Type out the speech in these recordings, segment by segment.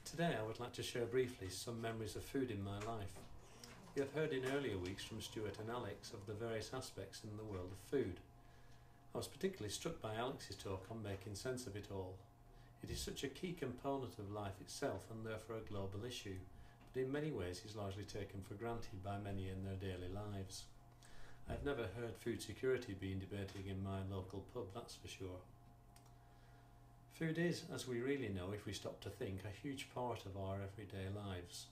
Today I would like to share briefly some memories of food in my life. You have heard in earlier weeks from Stuart and Alex of the various aspects in the world of food. I was particularly struck by Alex's talk on making sense of it all. It is such a key component of life itself and therefore a global issue, but in many ways is largely taken for granted by many in their daily lives. I have never heard food security being debated in my local pub, that's for sure. Food is, as we really know if we stop to think, a huge part of our everyday lives.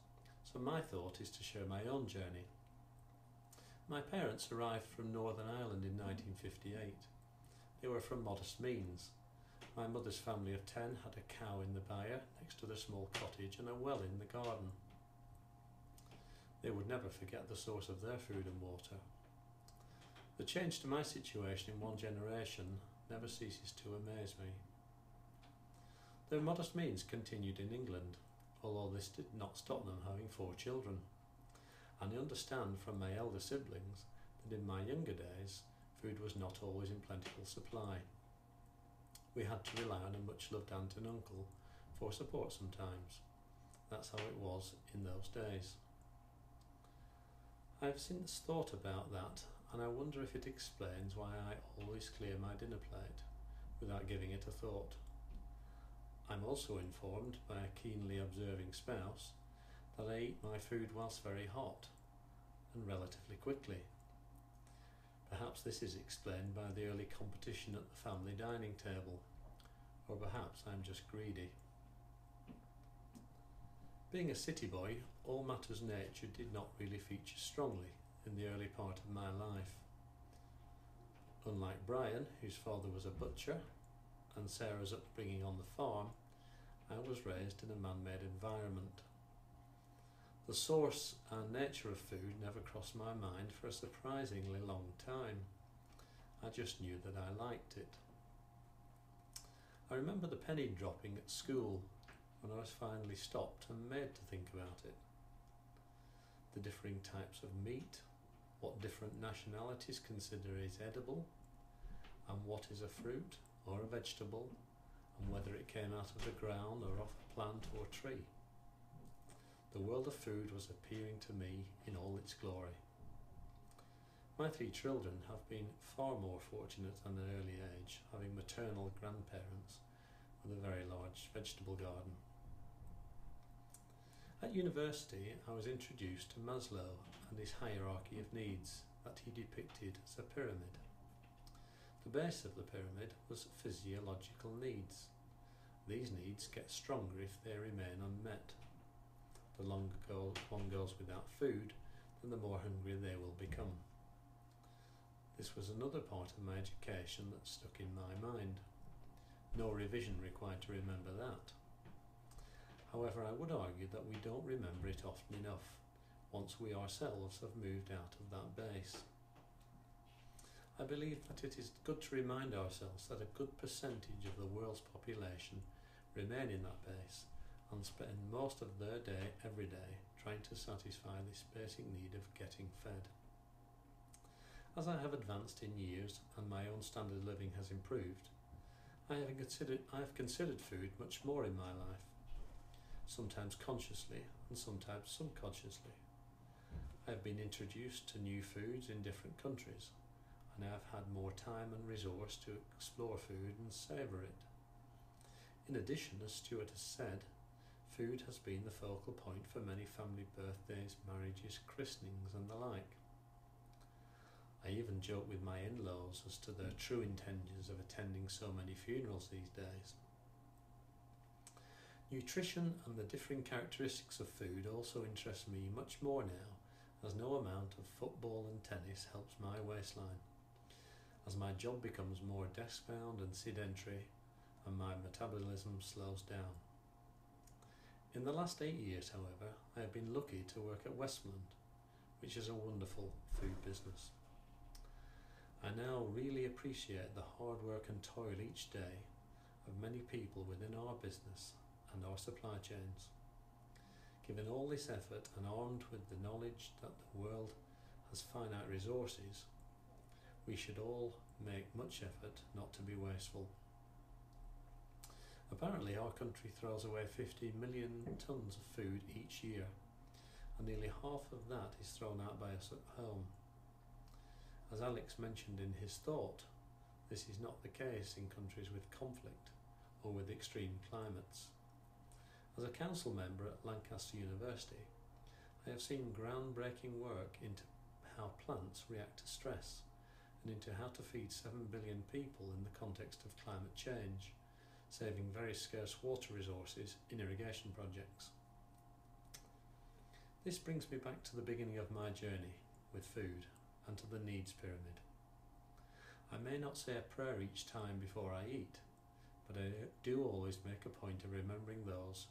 So my thought is to share my own journey. My parents arrived from Northern Ireland in 1958. They were from modest means. My mother's family of 10 had a cow in the byre next to the small cottage and a well in the garden. They would never forget the source of their food and water. The change to my situation in one generation never ceases to amaze me. Their modest means continued in England, although this did not stop them having 4 children. And I understand from my elder siblings that in my younger days, food was not always in plentiful supply. We had to rely on a much-loved aunt and uncle for support sometimes. That's how it was in those days. I have since thought about that, and I wonder if it explains why I always clear my dinner plate without giving it a thought. I'm also informed by a keenly observing spouse that I eat my food whilst very hot and relatively quickly. Perhaps this is explained by the early competition at the family dining table, or perhaps I'm just greedy. Being a city boy, all matters nature did not really feature strongly in the early part of my life. Unlike Brian, whose father was a butcher, and Sarah's upbringing on the farm, I was raised in a man-made environment. The source and nature of food never crossed my mind for a surprisingly long time. I just knew that I liked it. I remember the penny dropping at school when I was finally stopped and made to think about it. The differing types of meat, what different nationalities consider is edible, and what is a fruit or a vegetable, and whether it came out of the ground or off a plant or tree. The world of food was appearing to me in all its glory. My 3 children have been far more fortunate at an early age, having maternal grandparents with a very large vegetable garden. At university, I was introduced to Maslow and his hierarchy of needs that he depicted as a pyramid. The base of the pyramid was physiological needs. These needs get stronger if they remain unmet. The longer one goes without food, then the more hungry they will become. This was another part of my education that stuck in my mind. No revision required to remember that. However, I would argue that we don't remember it often enough once we ourselves have moved out of that base. I believe that it is good to remind ourselves that a good percentage of the world's population remain in that base and spend most of their day every day trying to satisfy this basic need of getting fed. As I have advanced in years and my own standard of living has improved, I have considered food much more in my life, sometimes consciously and sometimes subconsciously. I have been introduced to new foods in different countries, and I have had more time and resource to explore food and savour it. In addition, as Stuart has said, food has been the focal point for many family birthdays, marriages, christenings and the like. I even joke with my in-laws as to their true intentions of attending so many funerals these days. Nutrition and the differing characteristics of food also interest me much more now, as no amount of football and tennis helps my waistline. As my job becomes more desk-bound and sedentary, and my metabolism slows down. In the last 8 years, however, I have been lucky to work at Westmoreland, which is a wonderful food business. I now really appreciate the hard work and toil each day of many people within our business and our supply chains. Given all this effort and armed with the knowledge that the world has finite resources, we should all make much effort not to be wasteful. Apparently our country throws away 50 million tonnes of food each year, and nearly half of that is thrown out by us at home. As Alex mentioned in his thought, this is not the case in countries with conflict or with extreme climates. As a council member at Lancaster University, I have seen groundbreaking work into how plants react to stress and into how to feed 7 billion people in the context of climate change, saving very scarce water resources in irrigation projects. This brings me back to the beginning of my journey with food and to the needs pyramid. I may not say a prayer each time before I eat, but I do always make a point of remembering those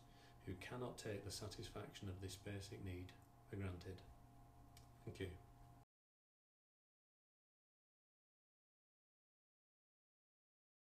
who cannot take the satisfaction of this basic need for granted. Thank you.